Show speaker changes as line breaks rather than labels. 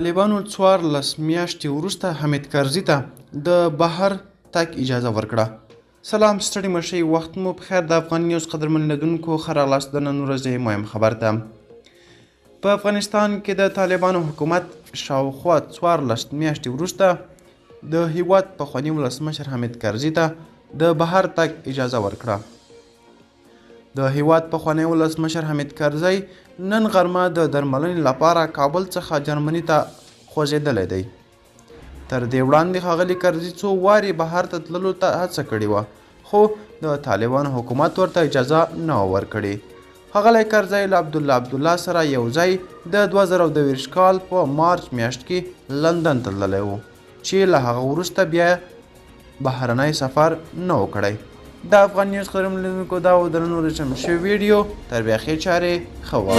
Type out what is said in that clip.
طالبانو 14 میاشتې وروسته حامد کرزي ته د بهر تګ اجازه ورکړه. سلام ستړي مشئ، وخت مو بخیر. د افغان نیوز قدرمن لیدونکو ښه راغلاست د نن ورځې مهم خبر ته. په افغانستان کې د طالبانو حکومت شاوخوا 14 میاشتې وروسته د هیواد پخواني ولسمشر حامد کرزي ته د بهر تګ اجازه ورکړه. د هیواد پخوانی ولسمشر حامد کرزي نن غرمه د درملنې لپاره کابل څخه جرمني ته خوځېدلی دی. تر دې وړاندې ښاغلي کرزي څو وارې بهر ته تللو ته هڅه کړې وه، خو د طالبانو حکومت ورته اجازه نه وه ورکړې. ښاغلی کرزي له عبدالله سره یو ځای د 2022 کال په مارچ میاشت کې لندن ته تللی و، چې له هغه وروسته بیا بهرنی سفر نه و کړی. د افغان نیوز قدرمن لیدونکو دا و د نن ورځې چمتو شوې ویډیو. تر بیا ښې چارې ښه وه.